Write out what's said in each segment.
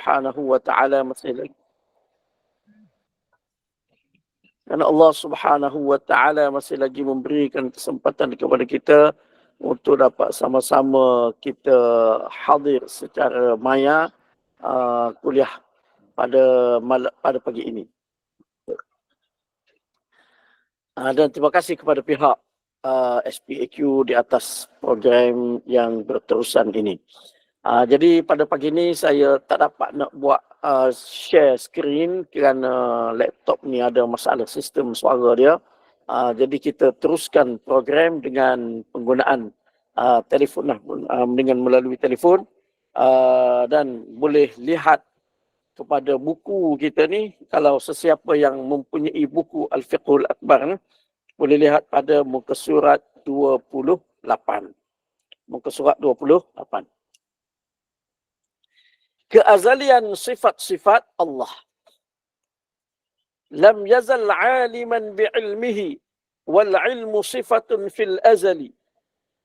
Subhanahu wa ta'ala masih lagi. Dan Allah Subhanahu wa ta'ala masih lagi memberikan kesempatan kepada kita untuk dapat sama-sama kita hadir secara maya kuliah pada pagi ini. Dan terima kasih kepada pihak SPAQ di atas program yang berterusan ini. Jadi pada pagi ini saya tak dapat nak buat share skrin kerana laptop ni ada masalah sistem suara dia. Jadi kita teruskan program dengan penggunaan telefon lah, dengan melalui telefon, dan boleh lihat kepada buku kita ni. Kalau sesiapa yang mempunyai buku Al-Fiqhul Akbar ni, boleh lihat pada muka surat 28. Muka surat 28. Keazalian sifat-sifat Allah. Lam yazal aliman bi'ilmihi wal ilmu sifatun fil azali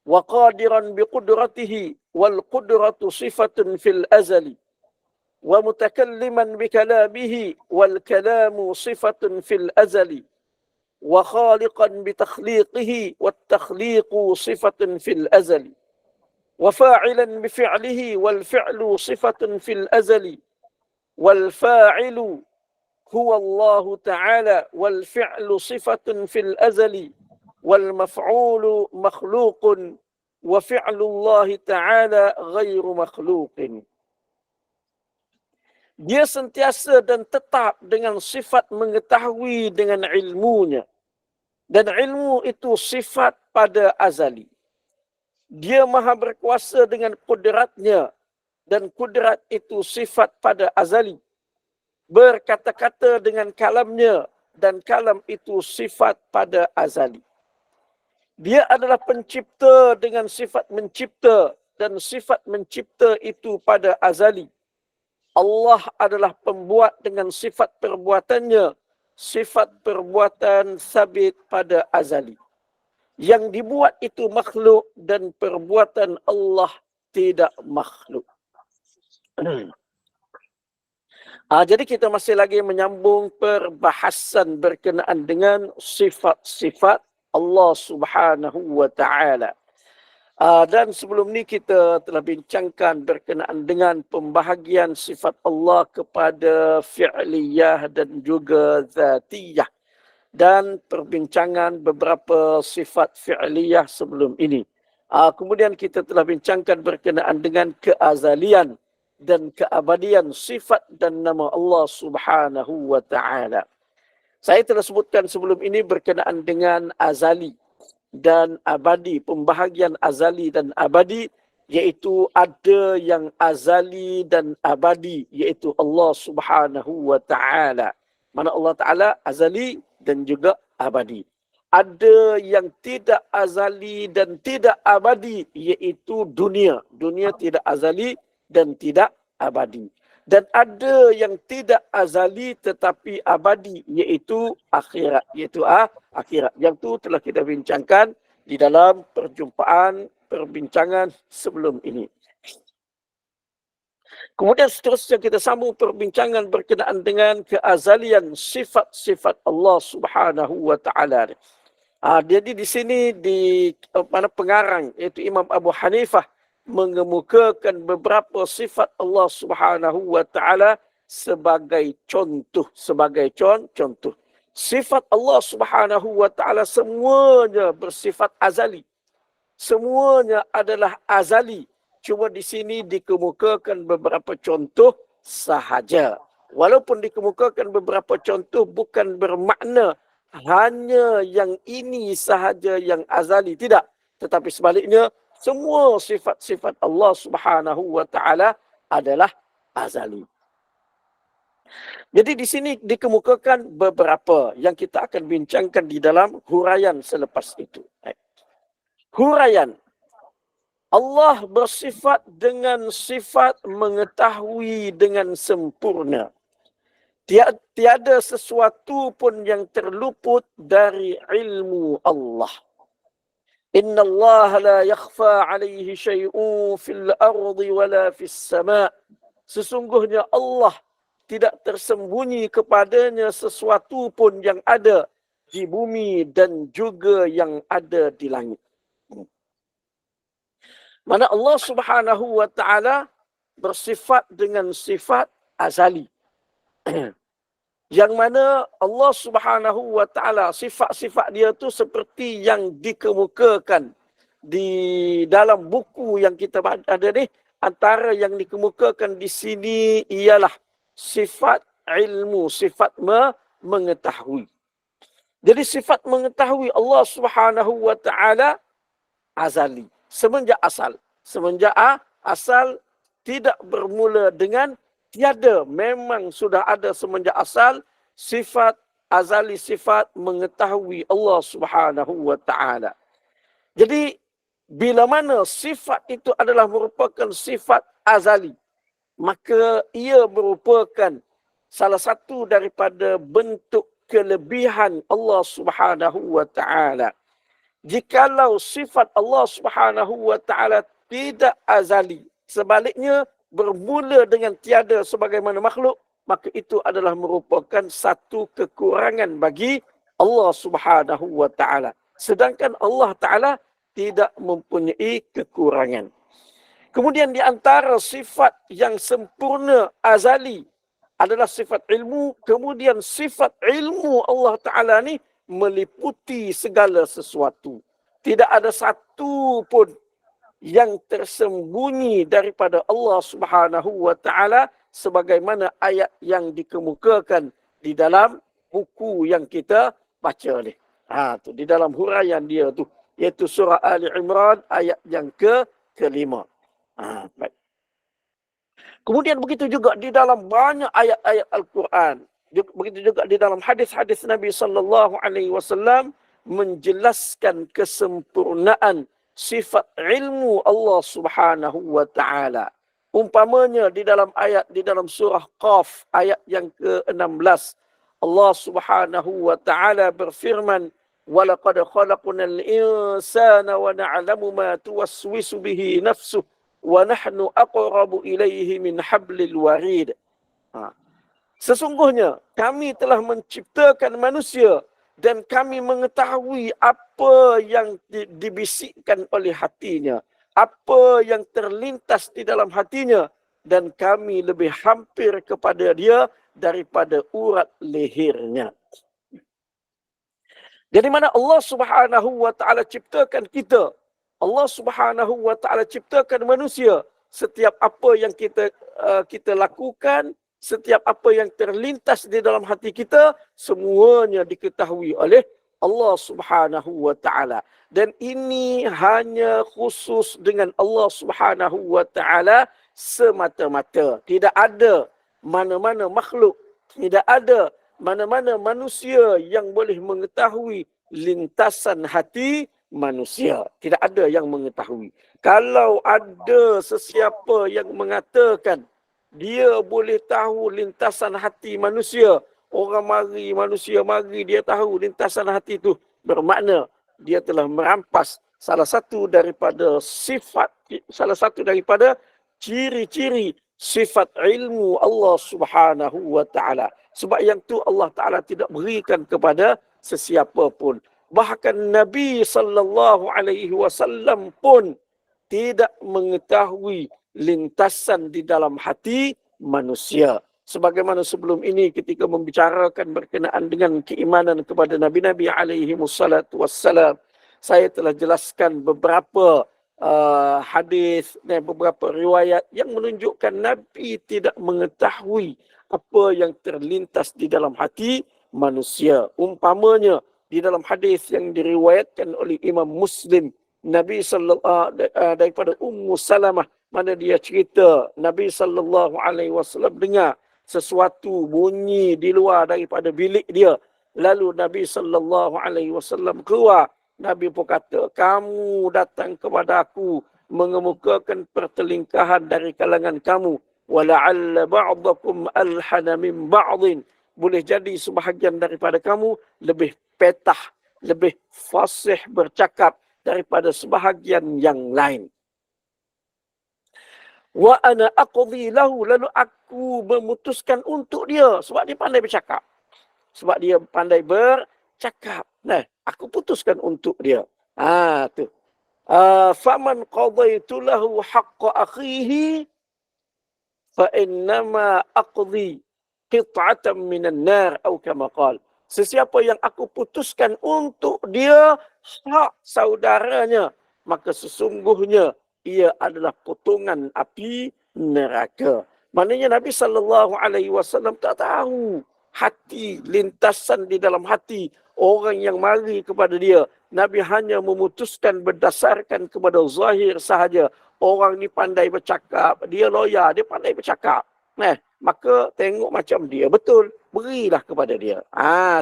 wa qadiran biqudratihi wal qudratu sifatun fil azali wa mutakalliman bikalamihi wal kalamu sifatun fil azali wa khaliqan bitakhliqihi wat takhliqu sifatun fil azali وفاعلا بفعله والفعل صفة في الأزل والفاعل هو الله تعالى والفعل صفة في الأزل والمفعول مخلوق وفعل الله تعالى غير مخلوق. Dia sentiasa dan tetap dengan sifat mengetahui dengan ilmunya. Dan ilmu itu sifat pada azali. Dia maha berkuasa dengan kudratnya, dan kudrat itu sifat pada azali. Berkata-kata dengan kalamnya, dan kalam itu sifat pada azali. Dia adalah pencipta dengan sifat mencipta, dan sifat mencipta itu pada azali. Allah adalah pembuat dengan sifat perbuatannya, sifat perbuatan sabit pada azali. Yang dibuat itu makhluk dan perbuatan Allah tidak makhluk. Jadi kita masih lagi menyambung perbahasan berkenaan dengan sifat-sifat Allah Subhanahu wa ta'ala. Dan sebelum ni kita telah bincangkan berkenaan dengan pembahagian sifat Allah kepada fi'liyah dan juga zatiyah. Dan perbincangan beberapa sifat fi'liyah sebelum ini. Kemudian kita telah bincangkan berkenaan dengan keazalian dan keabadian sifat dan nama Allah Subhanahu wa ta'ala. Saya telah sebutkan sebelum ini berkenaan dengan azali dan abadi, pembahagian azali dan abadi, iaitu ada yang azali dan abadi, iaitu Allah Subhanahu wa ta'ala. Mana Allah Ta'ala azali dan juga abadi. Ada yang tidak azali dan tidak abadi, iaitu dunia. Dunia tidak azali dan tidak abadi. Dan ada yang tidak azali tetapi abadi, iaitu akhirat. Iaitu akhirat. Yang itu telah kita bincangkan di dalam perbincangan sebelum ini. Kemudian seterusnya kita sambung perbincangan berkenaan dengan keazalian sifat-sifat Allah Subhanahu wa ta'ala. Jadi di sini di mana pengarang iaitu Imam Abu Hanifah mengemukakan beberapa sifat Allah Subhanahu wa ta'ala sebagai contoh. Sifat Allah Subhanahu wa ta'ala semuanya bersifat azali. Semuanya adalah azali. Cuma di sini dikemukakan beberapa contoh sahaja. Walaupun dikemukakan beberapa contoh bukan bermakna hanya yang ini sahaja yang azali. Tidak. Tetapi sebaliknya, semua sifat-sifat Allah Subhanahu wa ta'ala adalah azali. Jadi di sini dikemukakan beberapa yang kita akan bincangkan di dalam huraian selepas itu. Huraian. Allah bersifat dengan sifat mengetahui dengan sempurna. Tiada sesuatu pun yang terluput dari ilmu Allah. Inna Allah la yakhfa alaihi syai'un fil ardi wala fis sama'. sesungguhnya Allah tidak tersembunyi kepadanya sesuatu pun yang ada di bumi dan juga yang ada di langit. Mana Allah Subhanahu wa taala bersifat dengan sifat azali. Yang mana Allah Subhanahu wa taala sifat-sifat dia tu seperti yang dikemukakan di dalam buku yang kita ada ni, antara yang dikemukakan di sini ialah sifat ilmu, sifat mengetahui. Jadi sifat mengetahui Allah Subhanahu wa taala azali, semenjak asal. Semenjak asal, tidak bermula dengan tiada, memang sudah ada semenjak asal sifat azali, sifat mengetahui Allah Subhanahu wa taala. Jadi bila mana sifat itu adalah merupakan sifat azali, maka ia merupakan salah satu daripada bentuk kelebihan Allah Subhanahu wa taala. Jikalau sifat Allah Subhanahu wa taala tidak azali, sebaliknya bermula dengan tiada sebagaimana makhluk, maka itu adalah merupakan satu kekurangan bagi Allah Subhanahu wa taala. Sedangkan Allah taala tidak mempunyai kekurangan. Kemudian di antara sifat yang sempurna azali adalah sifat ilmu. Kemudian sifat ilmu Allah taala ni meliputi segala sesuatu. Tidak ada satu pun yang tersembunyi daripada Allah Subhanahu wa taala sebagaimana ayat yang dikemukakan di dalam buku yang kita baca ni. Tu di dalam huraian dia tu, iaitu surah Ali Imran ayat yang ke-5. Baik. Kemudian begitu juga di dalam banyak ayat-ayat Al-Quran. Begitu juga di dalam hadis-hadis Nabi sallallahu alaihi wasallam menjelaskan kesempurnaan sifat ilmu Allah Subhanahu wa taala. Umpamanya di dalam surah Qaf ayat yang ke-16, Allah Subhanahu wa taala berfirman, "Walaqad khalaqnal insana wa na'lamu ma tuwaswisu bihi nafsuhu wa nahnu aqrabu ilaihi min hablil warid." Sesungguhnya kami telah menciptakan manusia dan kami mengetahui apa yang dibisikkan oleh hatinya, apa yang terlintas di dalam hatinya, dan kami lebih hampir kepada dia daripada urat lehernya. Jadi mana Allah Subhanahu wa taala ciptakan kita, Allah Subhanahu wa taala ciptakan manusia, setiap apa yang kita lakukan, setiap apa yang terlintas di dalam hati kita, semuanya diketahui oleh Allah Subhanahu wa taala. Dan ini hanya khusus dengan Allah Subhanahu wa taala semata-mata. Tidak ada mana-mana makhluk, tidak ada mana-mana manusia yang boleh mengetahui lintasan hati manusia. Tidak ada yang mengetahui. Kalau ada sesiapa yang mengatakan dia boleh tahu lintasan hati manusia, orang mari, manusia mari, dia tahu lintasan hati itu, bermakna dia telah merampas salah satu daripada ciri-ciri sifat ilmu Allah Subhanahu wa taala. Sebab yang tu Allah taala tidak berikan kepada sesiapa pun. Bahkan Nabi sallallahu alaihi wasallam pun tidak mengetahui lintasan di dalam hati manusia. Sebagaimana sebelum ini ketika membicarakan berkenaan dengan keimanan kepada Nabi-Nabi alaihi wassalatu wassalam, saya telah jelaskan beberapa hadis dan beberapa riwayat yang menunjukkan Nabi tidak mengetahui apa yang terlintas di dalam hati manusia. Umpamanya di dalam hadis yang diriwayatkan oleh Imam Muslim, Nabi daripada Ummu Salamah, mana dia cerita Nabi sallallahu alaihi wasallam dengar sesuatu bunyi di luar daripada bilik dia. Lalu Nabi sallallahu alaihi wasallam keluar. Nabi pun kata, "Kamu datang kepada aku mengemukakan pertelingkahan dari kalangan kamu. Wala'alla ba'dakum alhana min ba'din." Boleh jadi sebahagian daripada kamu lebih petah, lebih fasih bercakap daripada sebahagian yang lain. Wa ana aqdi lahu, lalu aku memutuskan untuk dia sebab dia pandai bercakap. Sebab dia pandai bercakap. Nah, aku putuskan untuk dia. Tu. Faman qadaitu lahu haqqa akhihi fa innama aqdi qit'atan minan nar atau kama qala. Sesiapa yang aku putuskan untuk dia hak saudaranya, maka sesungguhnya ia adalah potongan api neraka. Maknanya Nabi SAW tak tahu hati, lintasan di dalam hati orang yang mari kepada dia. Nabi hanya memutuskan berdasarkan kepada zahir sahaja. Orang ni pandai bercakap, dia lawyer, dia pandai bercakap. Maka tengok macam dia betul, berilah kepada dia.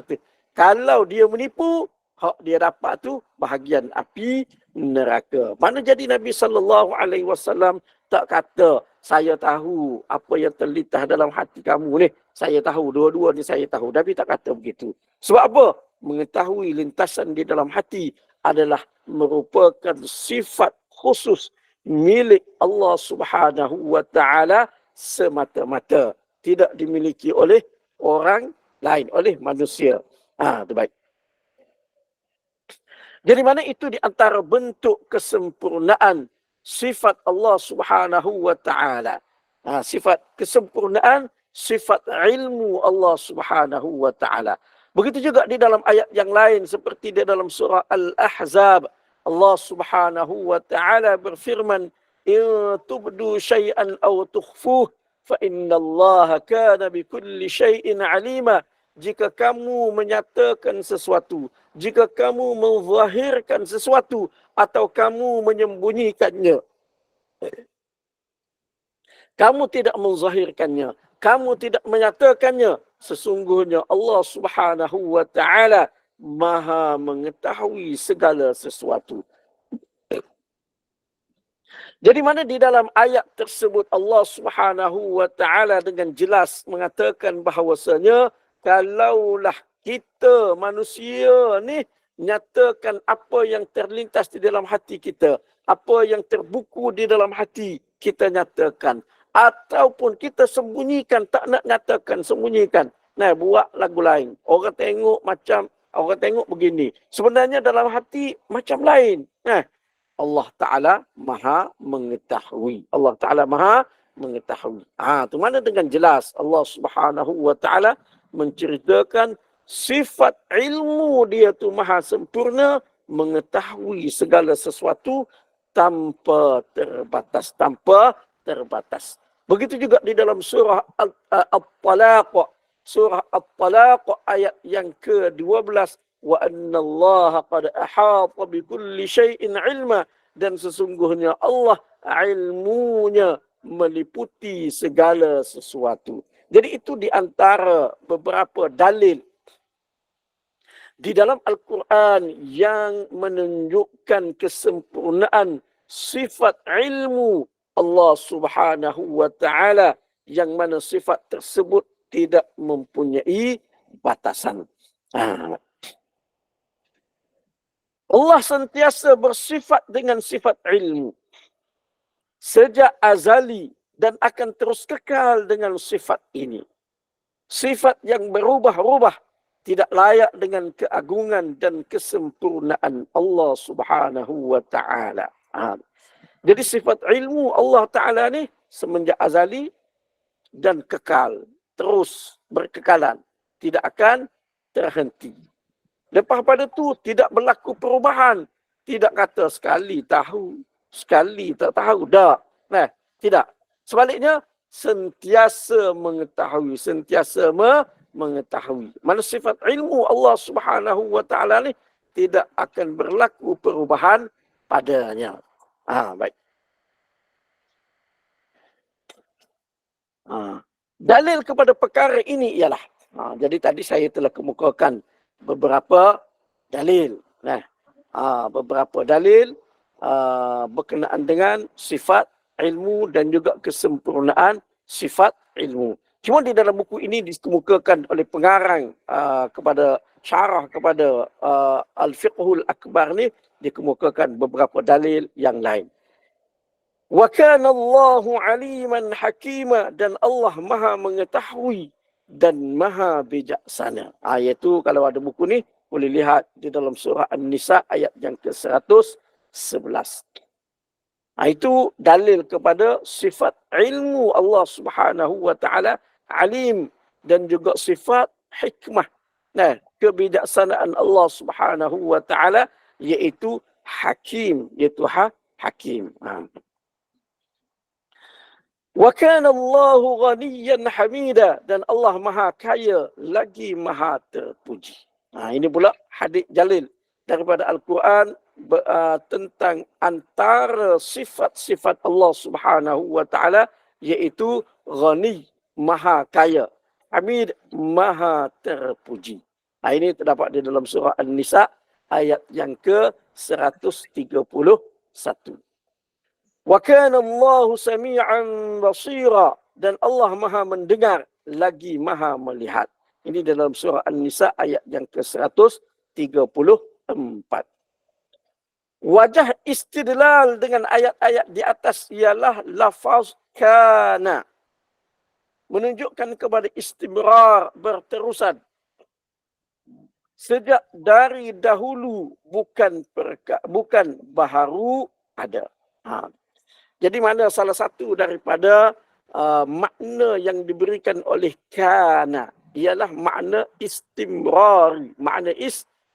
Tu. Kalau dia menipu, hak dia dapat tu bahagian api neraka. Mana jadi Nabi SAW tak kata, saya tahu apa yang terlintas dalam hati kamu ni. Saya tahu, dua-dua ni saya tahu. Nabi tak kata begitu. Sebab apa? Mengetahui lintasan di dalam hati adalah merupakan sifat khusus milik Allah Subhanahu wa taala semata-mata, tidak dimiliki oleh orang lain, oleh manusia. Itu baik. Jadi mana itu di antara bentuk kesempurnaan sifat Allah Subhanahu wa taala. Sifat kesempurnaan, sifat ilmu Allah Subhanahu wa taala. Begitu juga di dalam ayat yang lain seperti di dalam surah Al-Ahzab, Allah Subhanahu wa taala berfirman, "In tubdu syai'an aw tukhfuh fa innallaha kana bikulli syai'in 'alima." Jika kamu menyatakan sesuatu, jika kamu menzahirkan sesuatu atau kamu menyembunyikannya, kamu tidak menzahirkannya, kamu tidak menyatakannya, sesungguhnya Allah Subhanahu wa taala Maha mengetahui segala sesuatu. Jadi mana di dalam ayat tersebut Allah Subhanahu wa taala dengan jelas mengatakan bahawasanya kalaulah kita manusia ni nyatakan apa yang terlintas di dalam hati kita, apa yang terbuku di dalam hati kita nyatakan, ataupun kita sembunyikan, tak nak nyatakan, sembunyikan. Buat lagu lain. Orang tengok begini. Sebenarnya dalam hati macam lain. Allah Ta'ala maha mengetahui. Allah Ta'ala maha mengetahui. Tu mana dengan jelas Allah Subhanahu wa taala menceritakan sifat ilmu dia tu maha sempurna, mengetahui segala sesuatu tanpa terbatas, tanpa terbatas. Begitu juga di dalam surah At-Talaq, surah At-Talaq ayat yang ke-12, wa annallaha qad ahata bikulli syai'in ilma, dan sesungguhnya Allah ilmunya meliputi segala sesuatu. Jadi itu di antara beberapa dalil di dalam Al-Quran yang menunjukkan kesempurnaan sifat ilmu Allah Subhanahu wa taala, yang mana sifat tersebut tidak mempunyai batasan. Allah sentiasa bersifat dengan sifat ilmu sejak azali dan akan terus kekal dengan sifat ini. Sifat yang berubah-ubah, tidak layak dengan keagungan dan kesempurnaan Allah Subhanahu wa taala. Jadi sifat ilmu Allah Ta'ala ni semenjak azali dan kekal. Terus berkekalan. Tidak akan terhenti. Lepas pada tu tidak berlaku perubahan. Tidak kata sekali tahu, sekali tak tahu. Tak. Tidak. Sebaliknya sentiasa mengetahui. Sentiasa mengetahui. Mana sifat ilmu Allah Subhanahu wa taala ni tidak akan berlaku perubahan padanya. Baik. Dalil kepada perkara ini ialah, jadi tadi saya telah kemukakan beberapa dalil. Beberapa dalil berkenaan dengan sifat ilmu dan juga kesempurnaan sifat ilmu. Cuma di dalam buku ini dikemukakan oleh pengarang kepada syarah kepada Al-Fiqhul Akbar ni, dikemukakan beberapa dalil yang lain. Wa kana Allahu aliman hakima, dan Allah Maha mengetahui dan Maha bijaksana. Iaitu kalau ada buku ni boleh lihat di dalam surah An-Nisa ayat yang ke-111. Itu dalil kepada sifat ilmu Allah Subhanahu wa taala alim, dan juga sifat hikmah. Nah, kebijaksanaan Allah Subhanahu wa taala iaitu hakim, iaitu hakim. Wa kana Allahu ghaniyan hamida, dan Allah Maha kaya lagi Maha terpuji. Ini pula hadis jalil daripada Al-Quran tentang antara sifat-sifat Allah Subhanahu wa taala iaitu ghani, Maha kaya, hamid, Maha terpuji. Ini terdapat di dalam surah An-Nisa ayat yang ke-131. Wa kana Allahu sami'an basira, dan Allah Maha mendengar lagi Maha melihat. Ini dalam surah An-Nisa ayat yang ke-134. Wajah istidlal dengan ayat-ayat di atas ialah lafaz kana, menunjukkan kepada istimrar, berterusan. Sejak dari dahulu, bukan baharu ada. Jadi mana salah satu daripada makna yang diberikan oleh kana ialah makna istimrari. Makna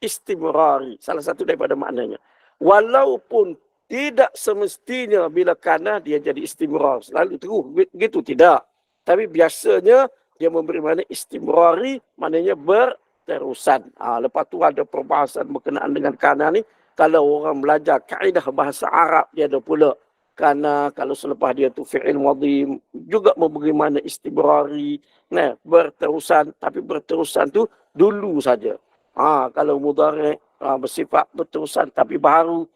istimrari. Salah satu daripada maknanya. Walaupun tidak semestinya bila kana dia jadi istimrar. Selalu terus. Begitu tidak. Tapi biasanya dia memberi makna istimrari. Maknanya berterusan. Lepas tu ada perbahasan berkenaan dengan kana ni. Kalau orang belajar kaedah bahasa Arab, dia ada pula. Karena kalau selepas dia tu fi'il madhi juga memberi makna istimrari, berterusan, tapi berterusan tu dulu saja. Kalau mudhari' bersifat berterusan tapi baru,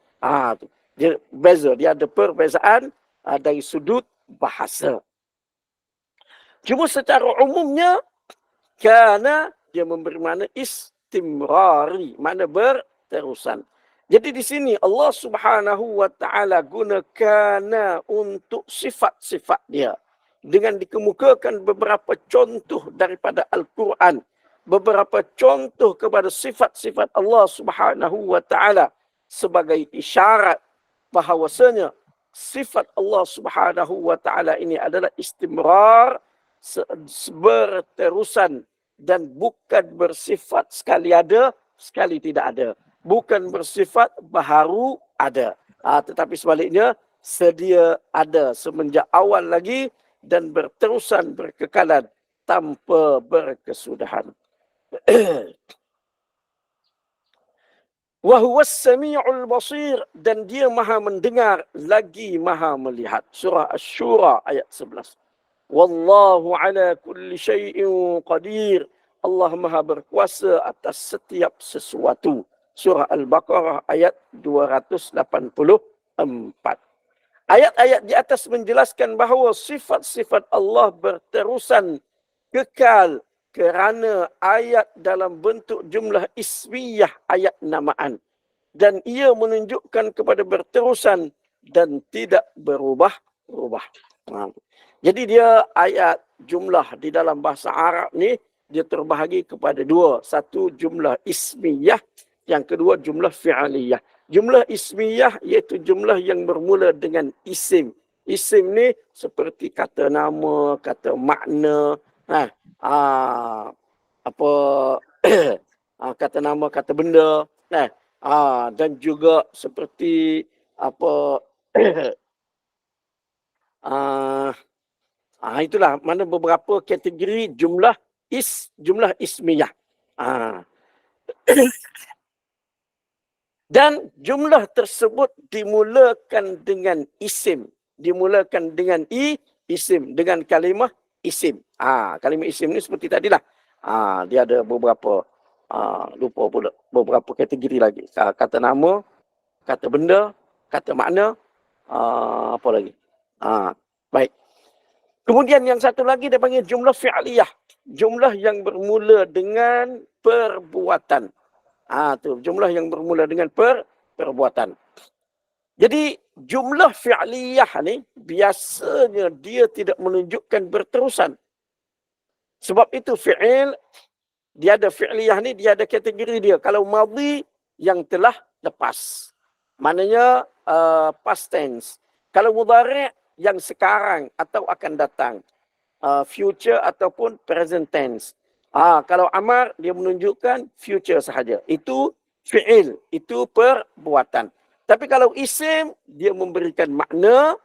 tu. Dia beza, dia ada perbezaan dari sudut bahasa. Cuma secara umumnya kerana dia memberi makna istimrari, makna berterusan. Jadi di sini Allah Subhanahu wa taala gunakan untuk sifat-sifat dia dengan dikemukakan beberapa contoh daripada Al-Quran, beberapa contoh kepada sifat-sifat Allah Subhanahu wa taala sebagai isyarat bahawasanya sifat Allah Subhanahu wa taala ini adalah istimrar, berterusan, dan bukan bersifat sekali ada, sekali tidak ada. Bukan bersifat baharu ada. Tetapi sebaliknya, sedia ada semenjak awal lagi dan berterusan berkekalan tanpa berkesudahan. Wa huwas sami'ul basir, dan dia Maha mendengar lagi Maha melihat. Surah Asy-Syura ayat 11. Wallahu ala kulli syai'in qadir. Allah Maha berkuasa atas setiap sesuatu. Surah Al-Baqarah ayat 284. Ayat-ayat di atas menjelaskan bahawa sifat-sifat Allah berterusan kekal kerana ayat dalam bentuk jumlah ismiyah, ayat namaan. Dan ia menunjukkan kepada berterusan dan tidak berubah-ubah. Jadi dia ayat jumlah di dalam bahasa Arab ni, dia terbahagi kepada dua. Satu jumlah ismiyah, yang kedua jumlah fi'aliyah. Jumlah ismiyah iaitu jumlah yang bermula dengan isim. Isim ni seperti kata nama, kata makna, kata nama, kata benda, dan juga seperti itulah mana beberapa kategori jumlah ismiyah. Dan jumlah tersebut dimulakan dengan isim. Dimulakan dengan isim. Dengan kalimah isim. Kalimah isim ni seperti tadilah. Dia ada beberapa, lupa pula, beberapa kategori lagi. Kata nama, kata benda, kata makna, apa lagi. Baik. Kemudian yang satu lagi dia panggil jumlah fi'aliyah. Jumlah yang bermula dengan perbuatan. Jumlah yang bermula dengan perbuatan. Jadi jumlah fi'liyah ni biasanya dia tidak menunjukkan berterusan. Sebab itu fi'il, dia ada fi'liyah ni, dia ada kategori dia. Kalau madhi, yang telah lepas. Maknanya past tense. Kalau mudhari', yang sekarang atau akan datang. Future ataupun present tense. Kalau amar, dia menunjukkan future sahaja. Itu fi'il, itu perbuatan. Tapi kalau isim, dia memberikan makna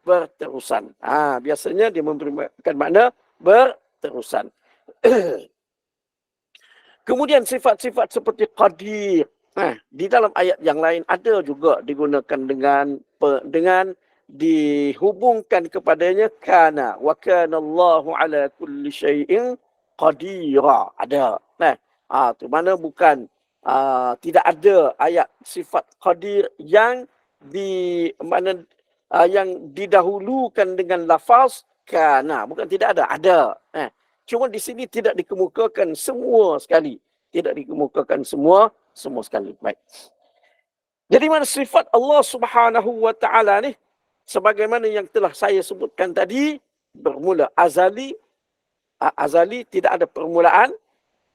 berterusan. Biasanya dia memberikan makna berterusan. Kemudian sifat-sifat seperti qadir. Di dalam ayat yang lain ada juga digunakan dengan dihubungkan kepadanya kana wa kana Allahu ala kulli syai'in qadira. Ada. Tu mana bukan tidak ada ayat sifat qadir yang yang didahulukan dengan lafaz kana. Bukan tidak ada, ada. Cuma di sini tidak dikemukakan semua sekali. Tidak dikemukakan semua sekali. Baik. Jadi mana sifat Allah Subhanahu wa taala ni sebagaimana yang telah saya sebutkan tadi, bermula azali, tidak ada permulaan,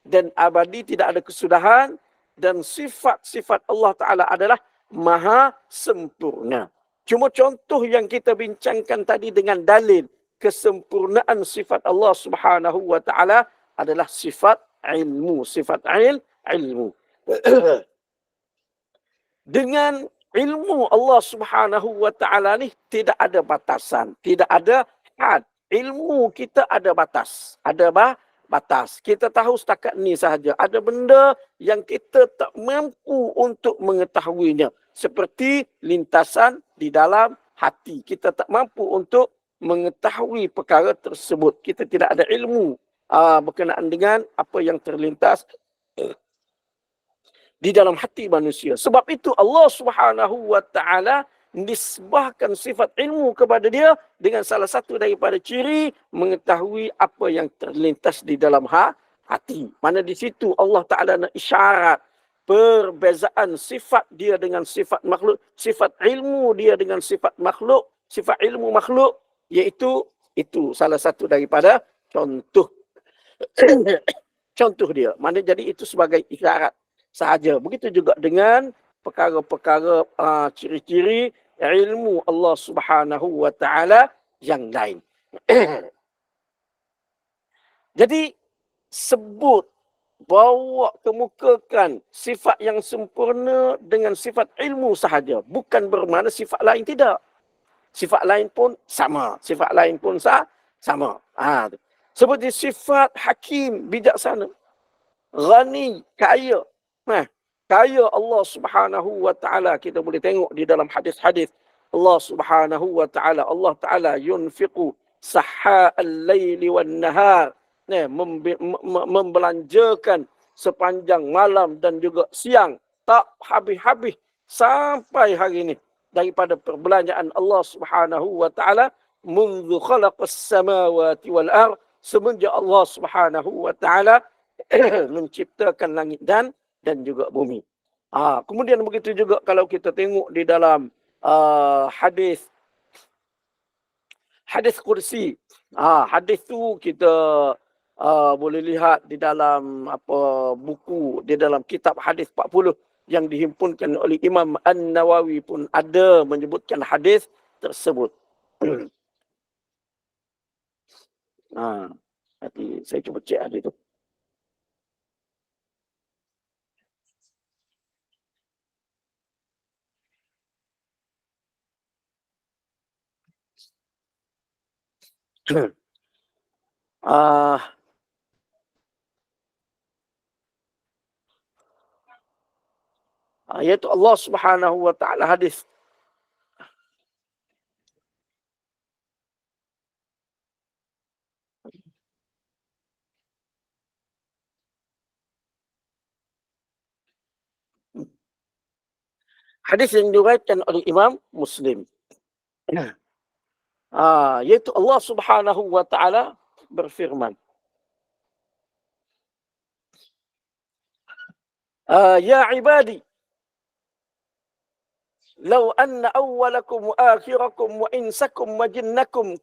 dan abadi, tidak ada kesudahan, dan sifat-sifat Allah taala adalah maha sempurna. Cuma contoh yang kita bincangkan tadi dengan dalil kesempurnaan sifat Allah Subhanahu wa taala adalah sifat ilmu, ilmu. Dengan ilmu Allah Subhanahu wa taala ni tidak ada batasan, tidak ada had. Ilmu kita ada batas, ada batas. Kita tahu setakat ni sahaja. Ada benda yang kita tak mampu untuk mengetahuinya, seperti lintasan di dalam hati. Kita tak mampu untuk mengetahui perkara tersebut. Kita tidak ada ilmu berkenaan dengan apa yang terlintas di dalam hati manusia. Sebab itu Allah Subhanahu wa taala nisbahkan sifat ilmu kepada dia dengan salah satu daripada ciri mengetahui apa yang terlintas di dalam hati. Mana di situ Allah Taala nak isyarat perbezaan sifat dia dengan sifat makhluk, sifat ilmu dia dengan sifat makhluk, sifat ilmu makhluk, iaitu itu salah satu daripada contoh contoh dia. Mana jadi itu sebagai isyarat sahaja. Begitu juga dengan perkara-perkara ciri-ciri ilmu Allah Subhanahu wa taala yang lain. Jadi sebut, bawa kemukakan sifat yang sempurna dengan sifat ilmu sahaja, bukan bermakna sifat lain tidak. Sifat lain pun sama, sifat lain pun sama. Seperti sifat hakim, bijaksana, ghani, kaya. Kaya Allah Subhanahu wa taala, kita boleh tengok di dalam hadis-hadis Allah Subhanahu wa taala. Allah Taala yunfiqu sahha'al laili wan nahar. Membelanjakan sepanjang malam dan juga siang, tak habis-habis sampai hari ini daripada perbelanjaan Allah Subhanahu wa taala mundu khalaqas samawati wal ard, semenjak Allah Subhanahu wa taala menciptakan langit dan juga bumi. Kemudian begitu juga kalau kita tengok di dalam hadis kursi. Hadis tu kita boleh lihat di dalam buku, di dalam kitab hadis 40 yang dihimpunkan oleh Imam An-Nawawi pun ada menyebutkan hadis tersebut. Nanti saya cuba cek hadis tu. Iaitu Allah Subhanahu wa taala hadis yang diriwayatkan oleh Imam Muslim. Iaitu Allah Subhanahu wa taala berfirman, ya ibadi, law anna awwalakum wa akhirakum wa insakum wa jinnakum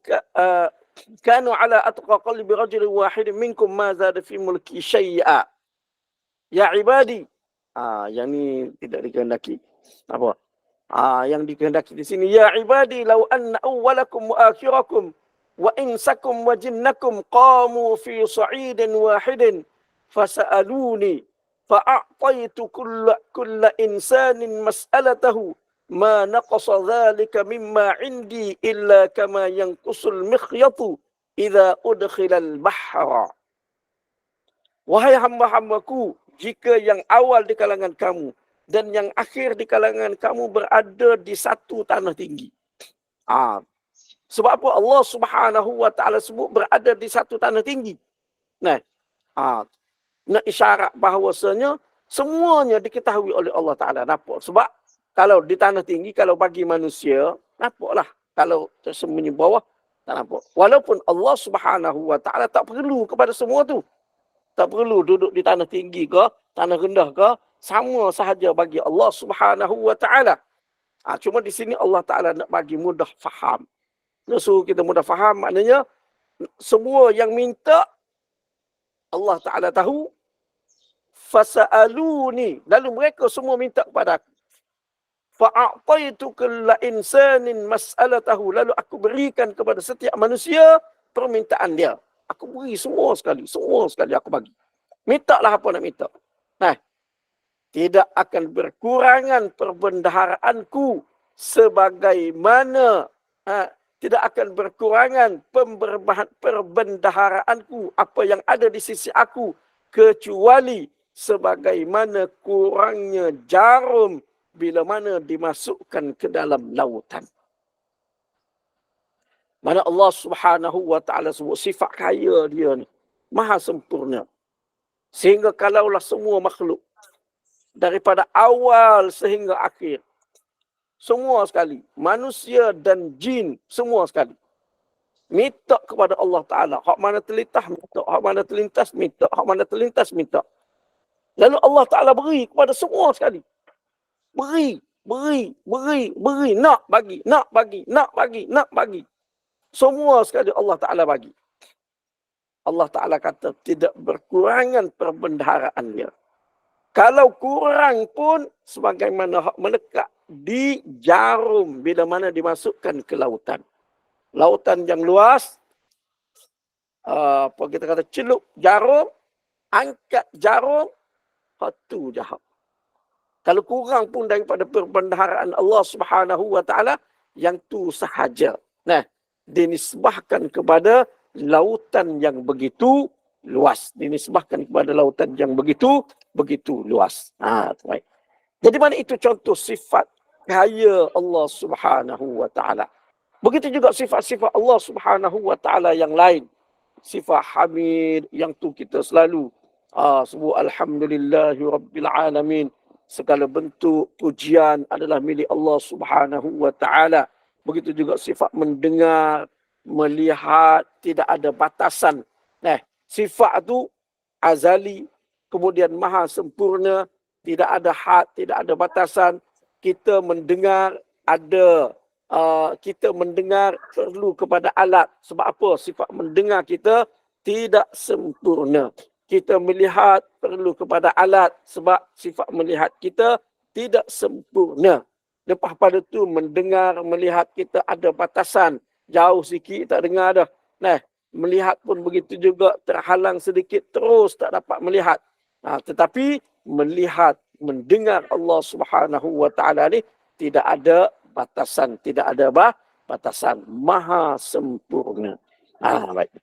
kanu ala atqa qalbi rajulin wahidin minkum ma zada fi mulki syai'a. Ya ibadi. Yang ni tidak dikehendaki. Apa? Yang dikehendaki di sini, ya ibadi law anna awwalakum wa akhirakum wa insakum wa jinnakum qamu fi sa'idin wahidin fasa'aluni fa'a'taitu kulla insanin mas'alatahu ma naqasa dhalika mimma indi illa kama yanqusul mikhyatu idza udkhila al-bahra. Wahai hamba-hambaku, jika yang awal di kalangan kamu dan yang akhir di kalangan kamu berada di satu tanah tinggi. Sebab apa Allah Subhanahu wa taala sebut berada di satu tanah tinggi? Nah, nak isyarat bahawasanya semuanya diketahui oleh Allah Taala. Nampak? Sebab kalau di tanah tinggi, kalau bagi manusia, nampaklah. Kalau tersembunyi bawah, tak nampak. Walaupun Allah Subhanahu wa taala tak perlu kepada semua tu. Tak perlu duduk di tanah tinggi ke, tanah rendah ke, sama sahaja bagi Allah Subhanahu wa taala. Cuma di sini Allah Taala nak bagi mudah faham. Nak suruh kita mudah faham, maknanya semua yang minta Allah Taala tahu. Fasa'aluni, lalu mereka semua minta kepada aku. Fa'a'taitu kulla insanin mas'alatahu, lalu aku berikan kepada setiap manusia permintaan dia. Aku beri semua sekali aku bagi. Mintalah apa nak minta. Nah, tidak akan berkurangan perbendaharaanku sebagaimana tidak akan berkurangan perbendaharaanku apa yang ada di sisi aku kecuali sebagaimana kurangnya jarum bila mana dimasukkan ke dalam lautan. Mana Allah Subhanahu wa taala sebut sifat kaya dia ni maha sempurna. Sehingga kalaulah semua makhluk daripada awal sehingga akhir, semua sekali, manusia dan jin, semua sekali, minta kepada Allah Ta'ala. Hak mana terlintas, minta. Hak mana terlintas, minta. Hak mana terlintas, minta. Lalu Allah Ta'ala beri kepada semua sekali. Beri. Nak bagi. Semua sekali Allah Ta'ala bagi. Allah Ta'ala kata tidak berkurangan perbendaharaannya. Kalau kurang pun sebagaimana hak melekat di jarum bila mana dimasukkan ke lautan. Lautan yang luas, apa kita kata, celup jarum, angkat jarum, satu jahab. Kalau kurang pun daripada perbendaharaan Allah Subhanahu wa taala, yang tu sahaja. Nah, dinisbahkan kepada lautan yang begitu luas. Dinisbahkan kepada lautan yang begitu luas. Baik. Jadi mana itu contoh sifat kaya Allah Subhanahu wa taala. Begitu juga sifat-sifat Allah Subhanahu wa taala yang lain. Sifat hamid yang tu kita selalu sebut alhamdulillahi rabbil alamin. Segala bentuk pujian adalah milik Allah Subhanahu wa taala. Begitu juga sifat mendengar, melihat, tidak ada batasan. Nah, sifat itu azali, kemudian maha sempurna, tidak ada had, tidak ada batasan. Kita mendengar kita mendengar perlu kepada alat. Sebab apa? Sifat mendengar kita tidak sempurna. Kita melihat perlu kepada alat. Sebab sifat melihat kita tidak sempurna. Lepas pada tu mendengar, melihat kita ada batasan. Jauh sikit tak dengar dah. Nah, melihat pun begitu juga, terhalang sedikit terus tak dapat melihat. Tetapi melihat, mendengar Allah Subhanahu wa taala ni tidak ada batasan, tidak ada batasan, maha sempurna. Baik.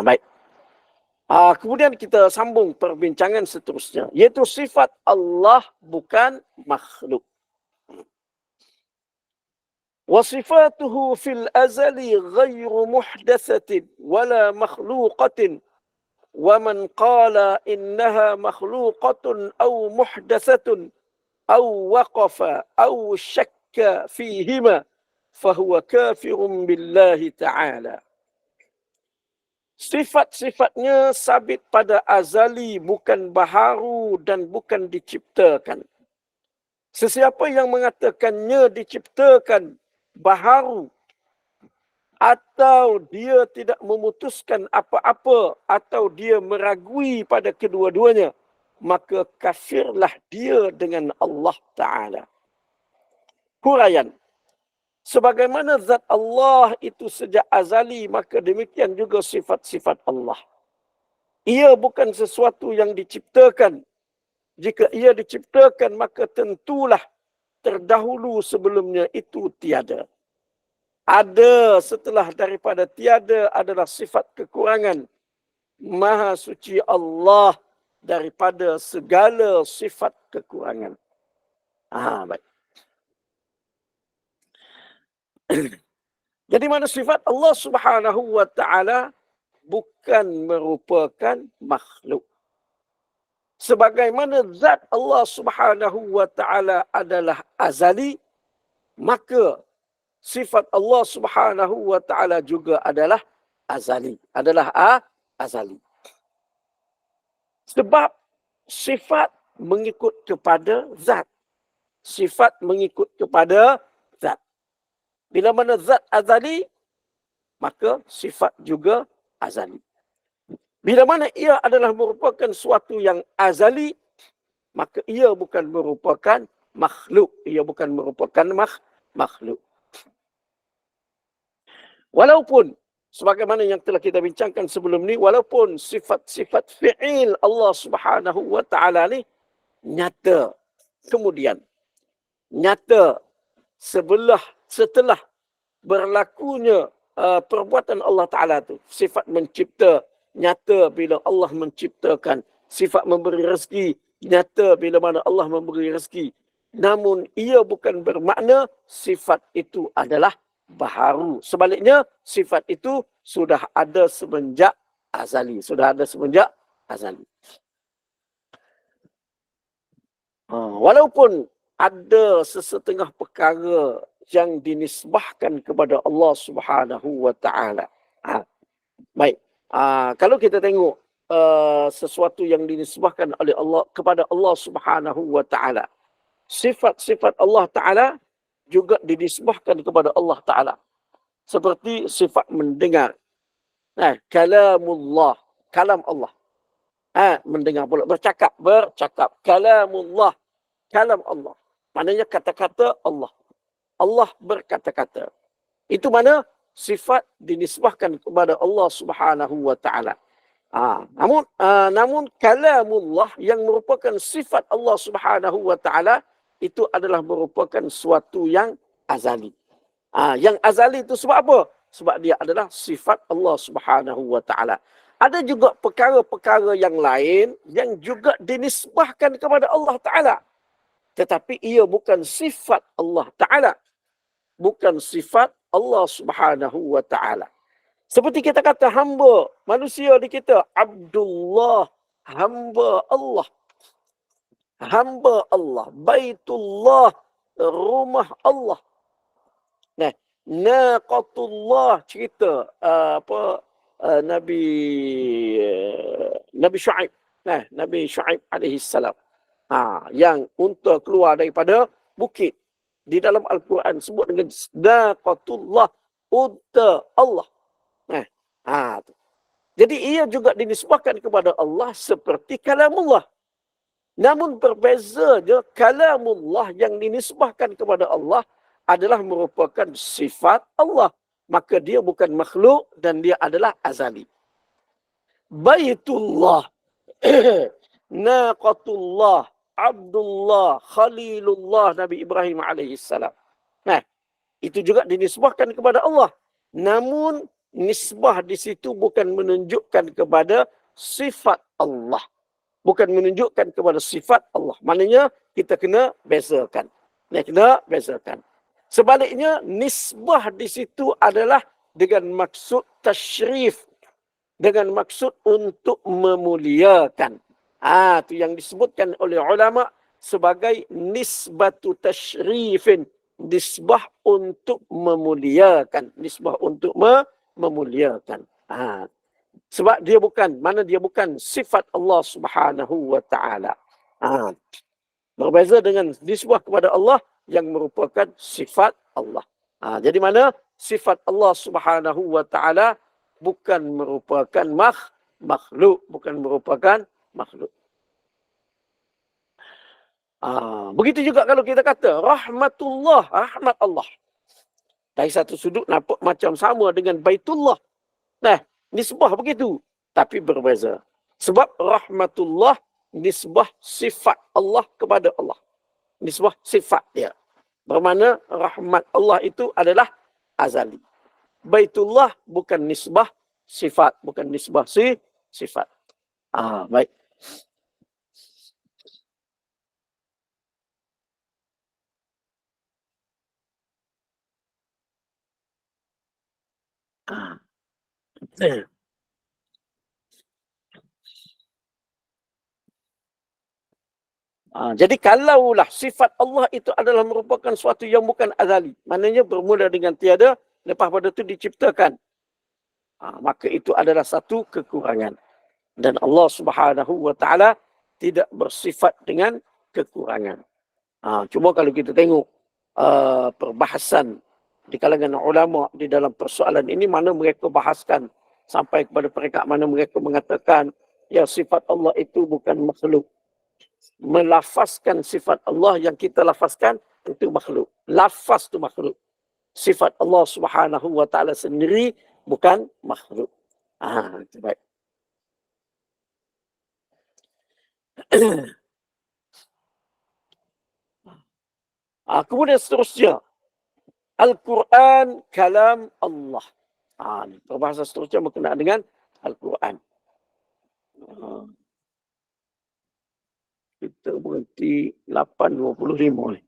Baik. Kemudian kita sambung perbincangan seterusnya, iaitu sifat Allah bukan makhluk. وصفاته في الأزل غير محدثة ولا مخلوقة ومن قال إنها مخلوقة أو محدثة أو وقف أو شك فيهما فهو كافر بالله تعالى. Sifat-sifatnya sabit pada azali, bukan baharu dan bukan diciptakan. Sesiapa yang mengatakannya diciptakan baharu atau dia tidak memutuskan apa-apa atau dia meragui pada kedua-duanya, maka kafirlah dia dengan Allah Ta'ala. Huraian. Sebagaimana zat Allah itu sejak azali, maka demikian juga sifat-sifat Allah. Ia bukan sesuatu yang diciptakan. Jika ia diciptakan, maka tentulah terdahulu sebelumnya itu tiada. Ada setelah daripada tiada adalah sifat kekurangan. Maha suci Allah daripada segala sifat kekurangan. Baik. Jadi mana sifat Allah Subhanahu wa Ta'ala bukan merupakan makhluk. Sebagaimana zat Allah Subhanahu wa Ta'ala adalah azali, maka sifat Allah Subhanahu wa Ta'ala juga adalah azali. Azali. Sebab sifat mengikut kepada zat. Sifat mengikut kepada zat. Bila mana zat azali, maka sifat juga azali. Bila mana ia adalah merupakan suatu yang azali, maka ia bukan merupakan makhluk. Ia bukan merupakan makhluk. Walaupun, sebagaimana yang telah kita bincangkan sebelum ni, walaupun sifat-sifat fi'il Allah Subhanahu wa Ta'ala ni nyata. Kemudian, nyata setelah berlakunya perbuatan Allah Ta'ala tu. Sifat mencipta, nyata bila Allah menciptakan. Sifat memberi rezeki, nyata bila mana Allah memberi rezeki. Namun ia bukan bermakna sifat itu adalah baharu. Sebaliknya, sifat itu sudah ada semenjak azali. Walaupun ada sesetengah perkara yang dinisbahkan kepada Allah Subhanahu wa Ta'ala. Baik. Kalau kita tengok sesuatu yang dinisbahkan oleh Allah kepada Allah Subhanahu wa Ta'ala. Sifat-sifat Allah Ta'ala juga dinisbahkan kepada Allah Ta'ala. Seperti sifat mendengar. Kalamullah. Kalam Allah. Mendengar pula. Bercakap. Kalamullah. Kalam Allah. Maknanya kata-kata Allah. Allah berkata-kata. Itu mana sifat dinisbahkan kepada Allah Subhanahu wa Ta'ala. Namun kalamullah yang merupakan sifat Allah Subhanahu wa Ta'ala itu adalah merupakan suatu yang azali. Yang azali itu sebab apa? Sebab dia adalah sifat Allah Subhanahu wa Ta'ala. Ada juga perkara-perkara yang lain yang juga dinisbahkan kepada Allah Ta'ala. Tetapi ia bukan sifat Allah Ta'ala. Bukan sifat Allah Subhanahu wa Ta'ala. Seperti kita kata hamba, manusia di kita, Abdullah, hamba Allah. Hamba Allah, Baitullah, rumah Allah. Naqatullah, cerita Nabi Syuaib. Nabi Syuaib alaihi salam. Yang unta keluar daripada bukit. Di dalam Al-Quran sebut dengan Naqatullah, unta Allah. Jadi ia juga dinisbahkan kepada Allah seperti kalamullah. Namun berbeza je, kalamullah yang dinisbahkan kepada Allah adalah merupakan sifat Allah. Maka dia bukan makhluk dan dia adalah azali. Baitullah, Naqatullah, Abdullah, Khalilullah, Nabi Ibrahim alaihissalam. Itu juga dinisbahkan kepada Allah. Namun nisbah di situ bukan menunjukkan kepada sifat Allah. Bukan menunjukkan kepada sifat Allah. Maknanya kita kena bezakan. Sebaliknya, nisbah di situ adalah dengan maksud tasyrif. Dengan maksud untuk memuliakan. Itu yang disebutkan oleh ulama sebagai nisbatu tasyrifin. Nisbah untuk memuliakan. Nisbah untuk memuliakan. Sebab dia bukan sifat Allah Subhanahu wa taala. Berbeza dengan nisbah kepada Allah yang merupakan sifat Allah. Jadi mana sifat Allah Subhanahu wa taala bukan merupakan makhluk, bukan merupakan makhluk. Begitu juga kalau kita kata rahmatullah, rahmat Allah. Dari satu sudut nampak macam sama dengan Baitullah. Nah, nisbah begitu, tapi berbeza. Sebab rahmatullah nisbah sifat Allah kepada Allah. Nisbah sifat dia. Bermakna rahmat Allah itu adalah azali. Baitullah bukan nisbah sifat, bukan nisbah sifat. Baik. Jadi kalaulah sifat Allah itu adalah merupakan suatu yang bukan azali, maknanya bermula dengan tiada, lepas pada itu diciptakan, maka itu adalah satu kekurangan. Dan Allah Subhanahu wa taala tidak bersifat dengan kekurangan. Cuma kalau kita tengok perbahasan di kalangan ulama di dalam persoalan ini, mana mereka bahaskan sampai kepada peringkat mana mereka mengatakan ya sifat Allah itu bukan makhluk. Melafazkan sifat Allah yang kita lafazkan itu makhluk. Lafaz itu makhluk. Sifat Allah Subhanahu wa taala sendiri bukan makhluk. Itu baik. Kemudian seterusnya, Al-Quran kalam Allah. Perbahasan seterusnya berkenaan dengan Al-Quran. Kita berhenti 8.25 ni.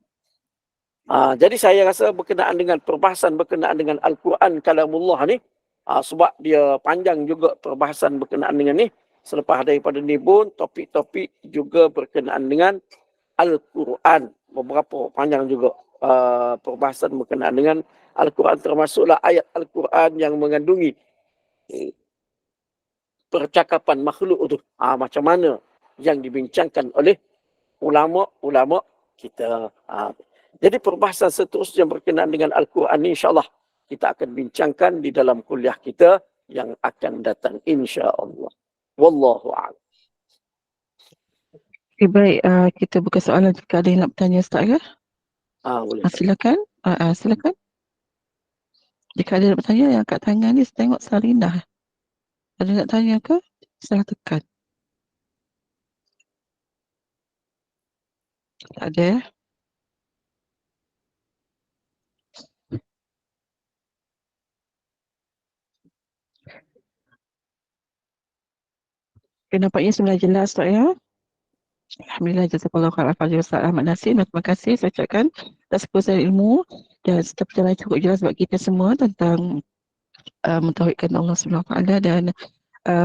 Jadi saya rasa berkenaan dengan perbahasan berkenaan dengan Al-Quran kalamullah ni, sebab dia panjang juga perbahasan berkenaan dengan ni. Selepas daripada ni pun topik-topik juga berkenaan dengan Al-Quran. Beberapa panjang juga perbahasan berkenaan dengan Al-Quran, termasuklah ayat Al-Quran yang mengandungi percakapan makhluk itu. Macam mana yang dibincangkan oleh ulama-ulama kita. Jadi perbahasan seterusnya berkenaan dengan Al-Quran ini insyaAllah kita akan bincangkan di dalam kuliah kita yang akan datang insyaAllah. Wallahu a'lam. Okay, baik, kita buka soalan jika ada yang nak bertanya Ustaz ke? Boleh. Silakan. Silakan. Jika ada yang nak bertanya, yang kat tangan ni saya tengok Sarinah. Ada nak tanya ke? Saya tekan. Tak ada. Okay, nampaknya sudah jelas Ustaz ya. Alhamdulillah, jazakallahu khairan kepada Ustaz Ahmad Nasir. Terima kasih saya ucapkan atas kekuasaan ilmu dan setiap perjalanan cukup jelas bagi kita semua tentang mentauhidkan Allah SWT, dan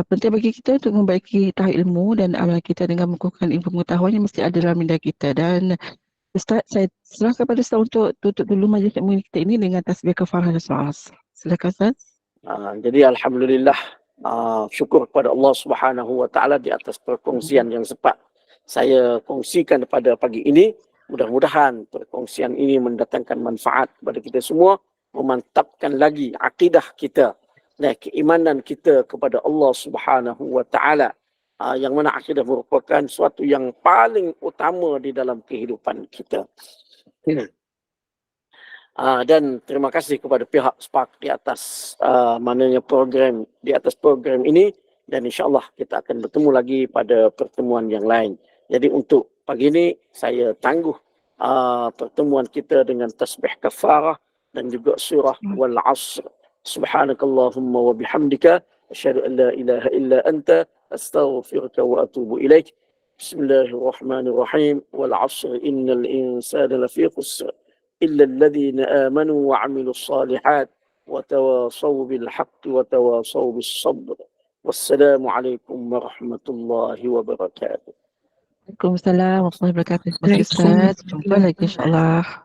penting bagi kita untuk membaiki tahap ilmu dan amalan kita dengan mengukuhkan ilmu pengetahuan yang mesti ada dalam minda kita. Dan Ustaz, saya serahkan kepada Ustaz untuk tutup dulu majlis ilmu kita ini dengan tasbih kafarah dan salat. Silakan Ustaz. Jadi alhamdulillah, syukur kepada Allah Subhanahu wa taala di atas perkongsian yang sempat saya kongsikan pada pagi ini. Mudah-mudahan perkongsian ini mendatangkan manfaat kepada kita semua, memantapkan lagi akidah kita dan keimanan kita kepada Allah Subhanahu wa taala, yang mana akidah merupakan suatu yang paling utama di dalam kehidupan kita. Dan terima kasih kepada pihak Spark di atas program ini, dan insyaAllah kita akan bertemu lagi pada pertemuan yang lain. Jadi untuk pagi ini saya tangguh pertemuan kita dengan tasbih kafarah dan juga surah wal asr. Subhanakallahumma wa bihamdika asyhadu an la ilaha illa anta astaghfiruka wa atubu ilaik. Bismillahirrahmanirrahim. Wal asr innal insana lafi khusr illa alladhina amanu wa 'amilus salihat wa tawasaw bil haqqi wa tawasaw bis sabr. Wassalamu alaikum warahmatullahi wabarakatuh. Waalaikumsalam warahmatullahi wabarakatuh. Terima kasih Ustaz. Jumpa lagi insyaAllah.